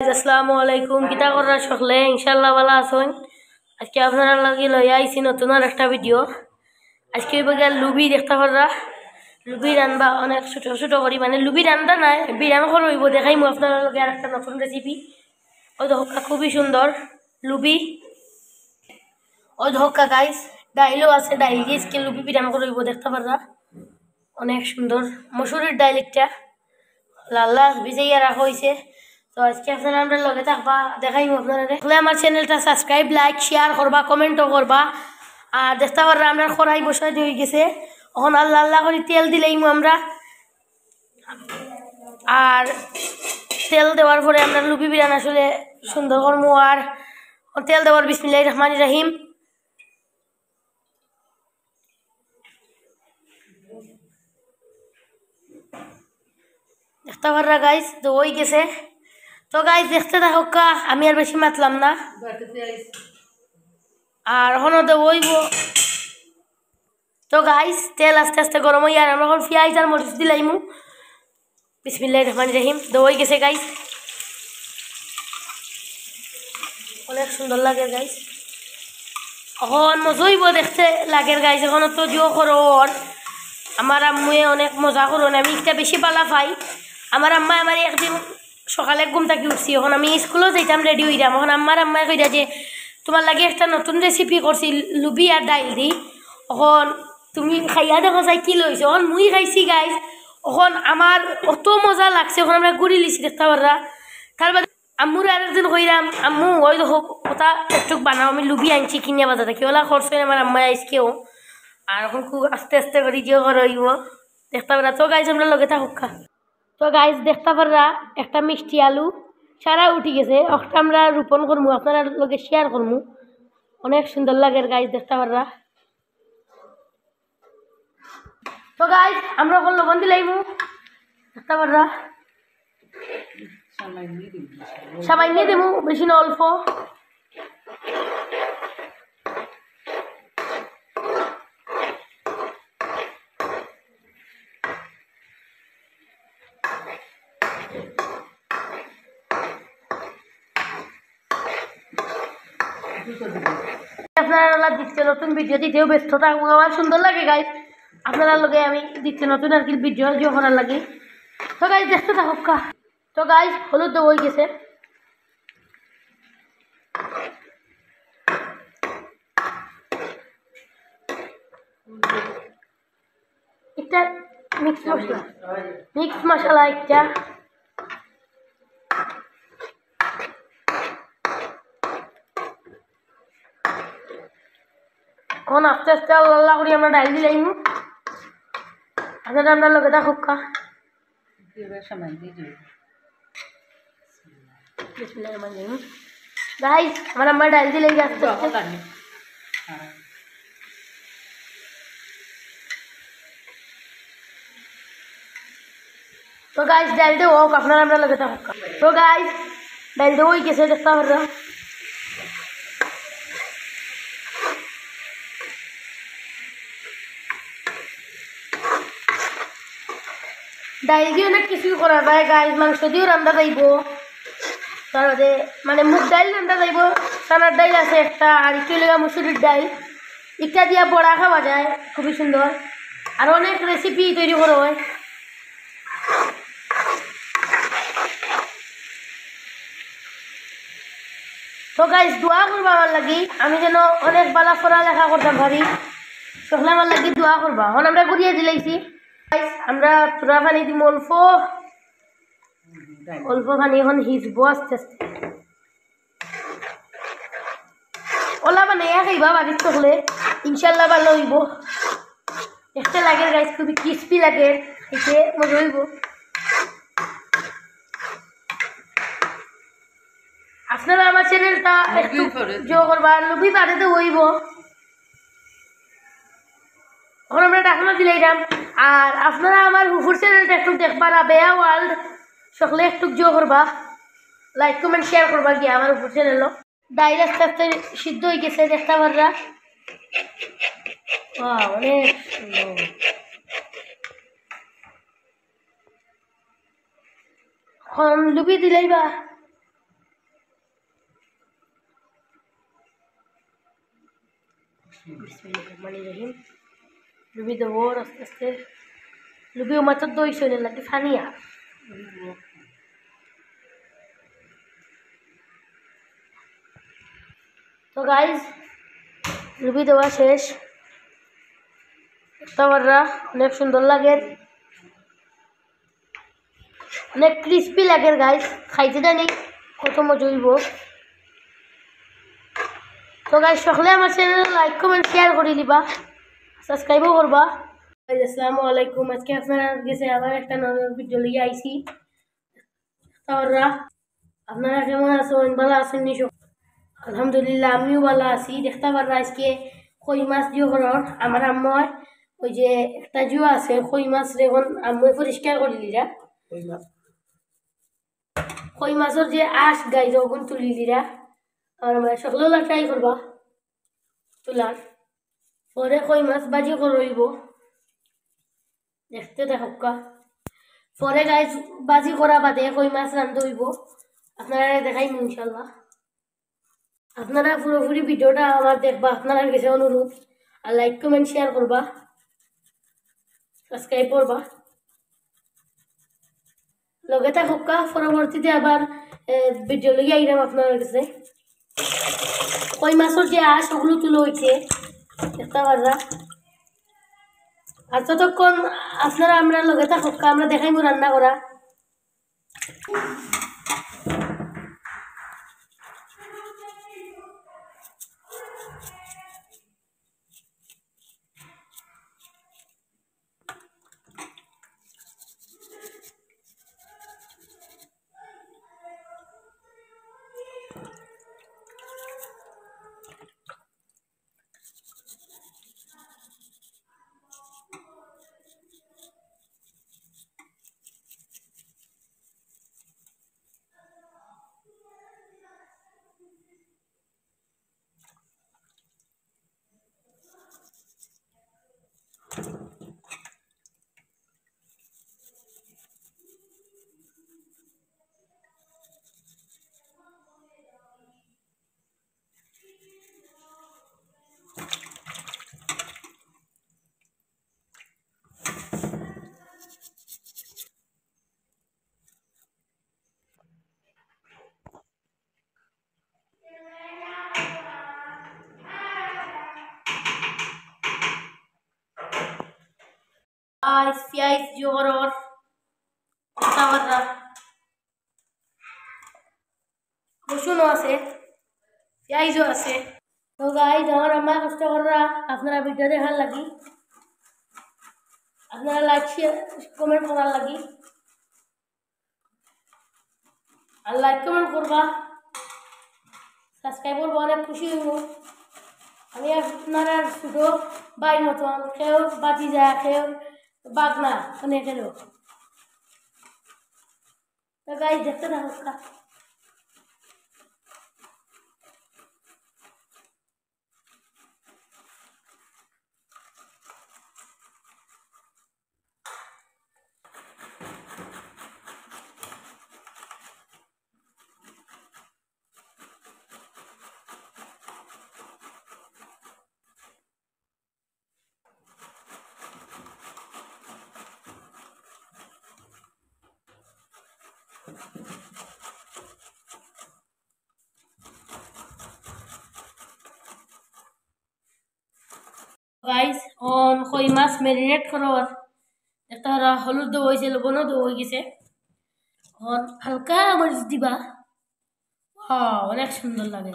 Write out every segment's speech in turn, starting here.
আসসালামু আলাইকুম কিতা করা সকলে ইনশাআল্লাহ ভালো আছেন। আজকে আপনারা লাগি লই আইছি নতুন আর একটা ভিডিও। আজকে বগা লুবি দেখতে পাররা, লুবি রান্না অনেক ছোট ছোট করি, মানে লুবি রান্না নাই বিরাম করব দেখাইমু আপনারা লগে আর একটা নতুন রেসিপি। ওই দেখো খুবই সুন্দর লুবি, ওই দেখো গাইস ডাইলও আছে, ডাইল দিয়ে আজকে লুবি বিরাম করব দেখতে পাররা। অনেক সুন্দর মসুরের ডাইল একটা লাল লাল ভিজাইয়া রাখা হয়েছে। তো আজকে আপনারা আমরা লগে থাকবা দেখাইমু আপনারা। দেখলে আমার চ্যানেলটা সাবস্ক্রাইব লাইক শেয়ার করবা কমেন্টও করবা। আর দেখতে পাররা আমরা কড়াই বসাই দিয়ে গেছে, এখন আল্লাহ আল্লাহ করে তেল দিলেইমু আমরা। আর তেল দেওয়ার পরে আমরা লুবি বিরান আসলে সুন্দর করমু। আর তেল দেওয়ার বিসমিল্লাহির রহমানির রহিম। দেখতে পাররা গাইস তো ওই গেছে। তো গাইস দেখতে থাকো, আমি আর বেশি মাতলাম না। আর এখনো তো ওইব। তো গাইস তেল আস্তে আস্তে গরম হই আর আমরা এখন পেঁয়াজ আর মরিচ দিলাইমু। বিসমিল্লাহির রহমানির রহিম। তো ওই গেছে গাইস, অনেক সুন্দর লাগে গাইস। এখন মজাইব দেখতে লাগে গাইস। এখন তো জিও করো আমার আম্মুয়ে অনেক মজা করুন, আমি একটা বেশি পালা পাই। আমার আম্মা আমার একদিন সকালে ঘুম থাকি উঠছি, এখন আমি স্কুলেও যাইতাম রেডি হইতাম। এখন আমার আম্মাই কইরা যে তোমার লাগে একটা নতুন রেসিপি করছি লুবি আর ডাইল দি, এখন তুমি খাইয়া দেখো চাই কি লইছো। এখন মুই খাইছি গাইস, এখন আমার অত মজা লাগছে। এখন আমরা গুড়ি লিছি দেখতে পাররা। তার বাদে আম্মুর আরেকদিন কইরাম আম্মু ওই দেখো ওটা একটু বানাও, আমি লুবি আনছি কিনিয়া বাজার থেকে, ওলা করছো আমার আম্মাই আইসকেও। আর এখন খুব আস্তে আস্তে করে যে করইব দেখতে পারা। তো গাইস আমরা লগে থাকুক। তো গাইস দেখতে পাররা একটা মিষ্টি আলু সারা উঠি গেছে, ওটা আমরা রোপণ করবো আপনারা লগে শেয়ার করবো। অনেক সুন্দর লাগে গাইস দেখতে পাররা। তো গাইস আমরা এখন লবণ দিলাইমু দেখতে পাররা, সামান্য দেবো বেশি না অল্প। আপনারা দিচ্ছে নতুন ভিডিও দিতেও ব্যস্ত থাকবো, আমার সুন্দর লাগে গাইস আপনারা লগে আমি দিচ্ছি নতুন আর কি ভিডিও যে করার লাগে। তো গাইস দেখতে থাকুক। তো গাইস হলুদ দেবো হয়ে গেছে, একটা মিক্স মশলা একটা। এখন আস্তে আস্তে আল্লাহ করি আমরা ডাইল দিলাইমু, আপনারা আমরা লগে থাকুক। গাইস আমার আম্মা ডাইল দিলে আস্তে আস্তে। তো গাইস ডাইল দেবো আপনারা আমরা লগে থাকুক। তো গাইস ডাইল দেবো হয়ে গেছে দেখতে পাররা। ডাইল দিয়ে অনেক কিছুই করা যায় গাইস, মাংস দিয়েও রান্না যাইব, তার বাদে মানে মুগ ডাইল রান্না যাইব, চানার ডাইল আছে একটা, আর একটু লেগা মুসুরির ডাইল ইটা দিয়া বড়া খাওয়া যায় খুবই সুন্দর। আর অনেক রেসিপি তৈরি করা হয়। তো গাইস দোয়া করবা আমার লাগি, আমি যেন অনেক বালা পড়ালেখা করতে পারি, সকলে আমার লাগি দোয়া করবা। এখন আমরা গুড়িয়ে দিলাইছি গাইস, আমরা তোরা পানি দিব অল্প অল্প পানি, এখন হিজবো আস্তে আস্তে। ওলা বানাইয়া খাইবা বাড়ির সকলে ইনশাল্লাহ ভালো হইব। দেখতে লাগে গাইস খুবই ক্রিস্পি লাগে, এতে মজা হইব। আপনারা আমার চ্যানেলটা একটু জো করবা, লুবি বাড়িতে হইব। এখন আমরা ডাকনা দিলাইলাম, আর আপনারা আমার হুফুর চ্যানেলটা একটু দেখবা, রাবেয়া ওয়ার্ল্ড, সকলে একটু জো করবা, লাইক কমেন্ট শেয়ার করবা গিয়া আমার হুফুর চ্যানেল। ডাইল আস্তে আস্তে সিদ্ধ হয়ে গেছে দেখতে পাররা। অনেক সুন্দর। এখন লুবি দিলাইবা बिस्मिल्लाहिर्रहमानिर्रहीम लुबी देबो आस्ते आस्ते लुबी मात्र दई सैने लगे फानिया तो गाइज लुबी देवा शेष तवररा अनेक सुंदर लागे अनेक क्रिस्पी लागे गाइज खाइते जानी कत मजा हইব तो गाइज सकले आमार चैनेल लाइक कमेंट शेयर कर दिबा सबस्क्राइबও করবা गाइज আসসালামু আলাইকুম আজকে আপনারা কাছে আবার একটা নতুন ভিডিও নিয়ে আইছি তওরা আপনারা কেমন আছেন ভালো আছেন নি আলহামদুলিল্লাহ আমিও ভালো আছি দেখতে পাররা আজকে কই মাছ দিও করন আমার আম্মু ওই যে একটা জুয়া আছে কই মাছ রেখন আম্মু পরিষ্কার করে দিলা কই মাছের যে আঁশ গাইজ ওগুন তুলি দিলা আর আমরা সকলে ট্রাই করবা তোলার পরে কই মাছ বাজি করইব দেখতে দেখকা পরে গাইজ বাজি করা বাদে কই মাছ রান্ধতে হইব আপনারা দেখাইম ইনশাআল্লাহ আপনারা পুরোপুরি ভিডিওটা আমার দেখবা আপনারা কাছে অনুরোধ আর লাইক কমেন্ট শেয়ার করবা সাবস্ক্রাইব করবা লগে থাকা পরবর্তীতে আবার ভিডিও লইয়া আইরাম আপনার কাছে কই মাছের যে আঁশ ওগুলো তুলে হইছে দেখতে পাররা আর ততক্ষণ আপনারা আমরা লগে থাকা আমরা দেখাইমু রান্না করা Spice joror tawarra রসুনও আছে পেঁয়াজও আছে তো গাইজ আমার আম্মা কষ্ট কররা আপনারা ভিডিও দেখার লাগি আপনারা লাইক শেয়ার কমেন্ট করার লাগি আর লাইক কমেন্ট করবা সাবস্ক্রাইব করবা অনেক খুশি হইব আমি আপনারা ছোট ভাই মতন কেউ বাতি যায় কেউ বাগনা অনেকেরও তো গাইজ দেখতে থাকা গাইস অন কই মাছ ম্যারিনেট করবার একটা হলুদ দেওয়া হয়েছে লবণও দেওয়া হয়ে গেছে অন হালকা মরিচ দিবা অনেক সুন্দর লাগে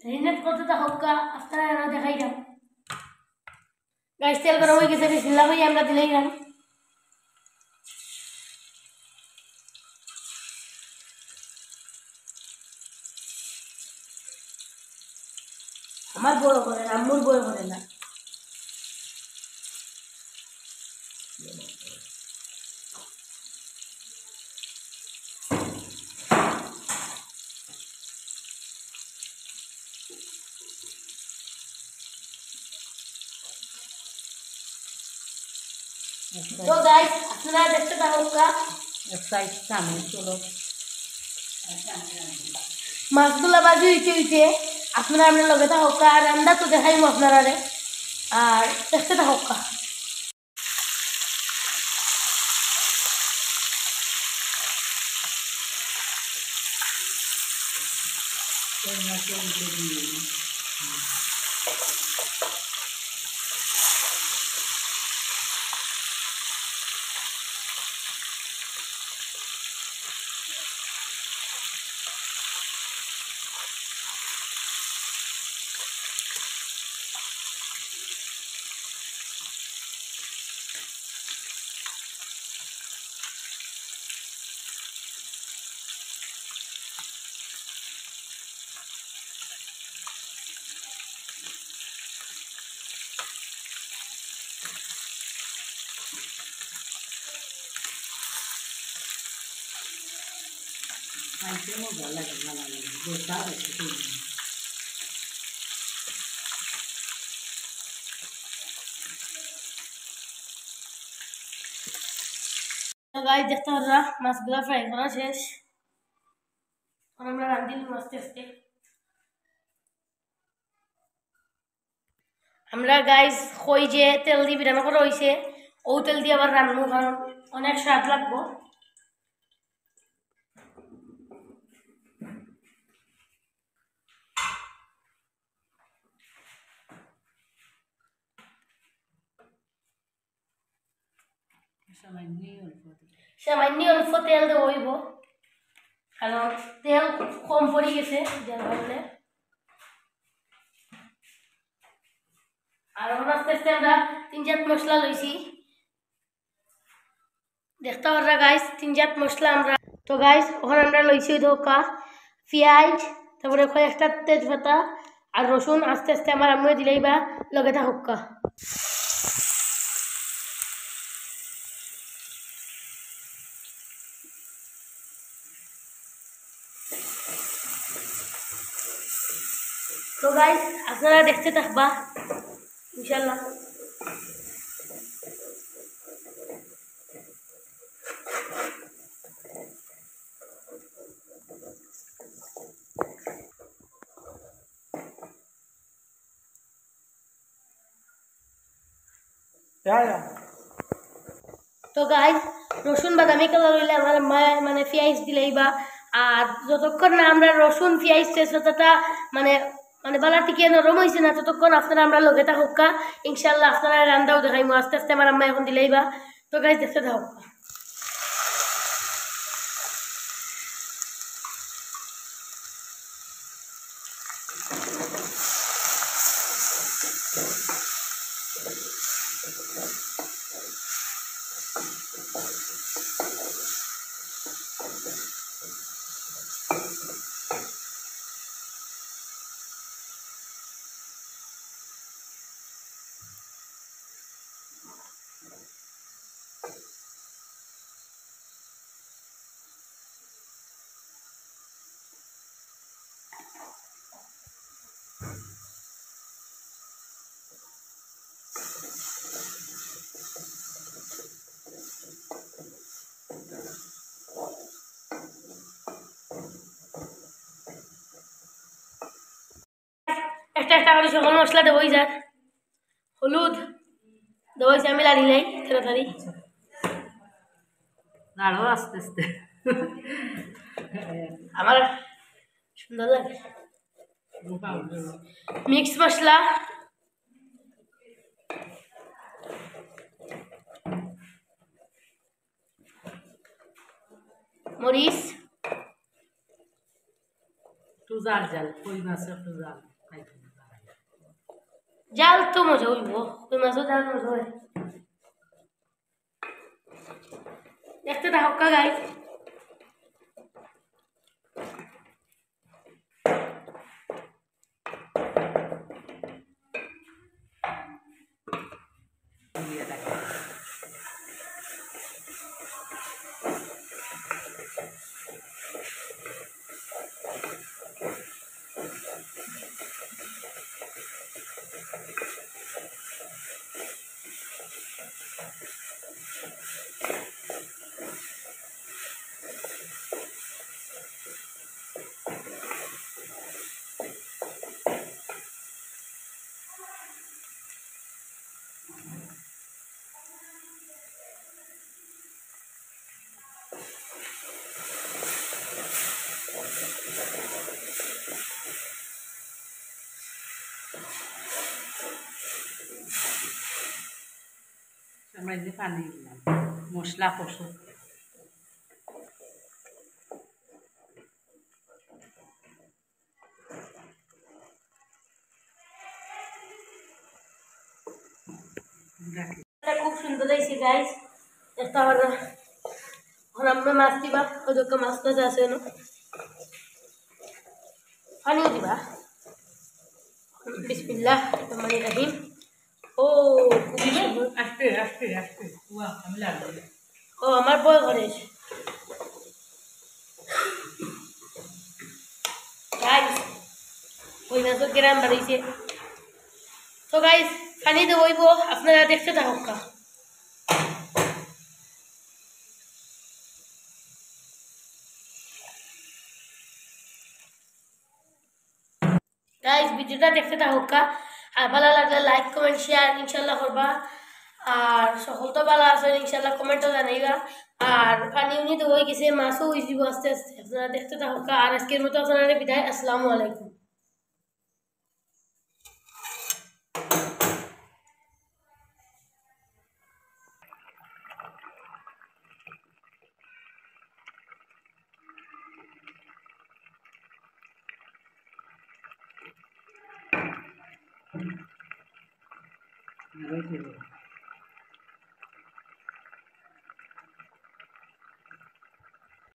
রিনেট করতে থাকা আপনারা দেখাই দাও গাইস তেল গরম হয়ে গেছে বিসমিল্লাহ ভাই আমরা দিলেই রান আমার বড় করে না আম্মুর বড় করে না তো গাইস আপনারা দেখতে থাকুকা চলো মাছগুলা বাজি হইতে আপনারা আমরা লগে থাকুকা আর রান্না তো দেখাইমু আপনারা আর দেখতে থাকুকা। তো গাইস দেখতে পাররা মাছগুলা ফ্রাই করা শেষ, এখন আমরা রাঁধিলি আস্তে আস্তে। আমরা গাইস কই যে তেল দিয়ে বিরানো করা হয়েছে ও তেল দিয়ে আবার রান্নু, কারণ অনেক স্বাদ লাগবো। সামান্য অল্প তেল দেবো হইব, কারণ তেল কম পড়ে গেছে যার কারণে। আর এখন আস্তে আস্তে আমরা 3-4 মশলা লইছি, দেখতে পাররা গাইস 3-4 মশলা আমরা। তো গাইস ওখানে আমরা লইছি ধোকা পেঁয়াজ, তারপরে কয়েকটা তেজপাতা আর রসুন। আস্তে আস্তে আমার আম্মু দিলেই বা লগে থাকুকা। তো গাইস আপনারা দেখতে থাকবা ইনশাল্লাহ। তো গাইস রসুন বাদামি কালার হইলে আমার মা মানে পেঁয়াজ দিলেই বা, আর যতক্ষণ না আমরা রসুন পেঁয়াজ তেজপাতাটা মানে মানে বালা টিকে নরম হয়েছে না ততক্ষণ আপনারা আমরা লগে থাকুকা ইনশাল্লাহ। আপনারা রান্দাও দেখাইমু আস্তে আস্তে আমার আম্মা এখন দিলেই বা। তো গাইস দেখতে থাকুকা। একটা একটা করে সকল মশলা দেবই যার, হলুদ দেবই আমি লাড়ি লাই তাড়াতাড়ি নাড়ো আস্তে আস্তে, আমার সুন্দর লাগে। মিক্স মশলা, মরিচ, একটু জাল জাল কই মাছে একটু জাল জাল তো মজা হইব, ওই মাছও জাল মজা হয়। দেখতে থাকা গাইস। এই যে পানি দিলাম মশলা কষো এটা খুব সুন্দর হয়েছে গাইস একটা আবার এখন আমরা মাছ দিবা ওদেরকে মাছ টাছ আছে না পানিও দিবা বিসমিল্লাহ রহমানির রহিম ও খুব সুন্দর আস্তে আস্তে আস্তে ওয়া আমি লাগবে ও আমার বই ঘরে গাইস ওই মাছ গ্রাম বাড়িছে তো গাইস পানি দেবইব আপনারা দেখতে থাকুক গাইস ভিডিওটা দেখতে থাকুক আর ভালো লাগলে লাইক কমেন্ট শেয়ার ইনশাল্লাহ করবা আর সকল তো ভালো আছে ইনশাল্লাহ কমেন্টও জানাইবা আর পানি উনি তো হয়ে গেছে মাছও হয়ে যাব আস্তে আস্তে আপনারা দেখতে থাকুক আর আজকের মতো আপনারা বিদায় আসসালামু আলাইকুম আরো দেবো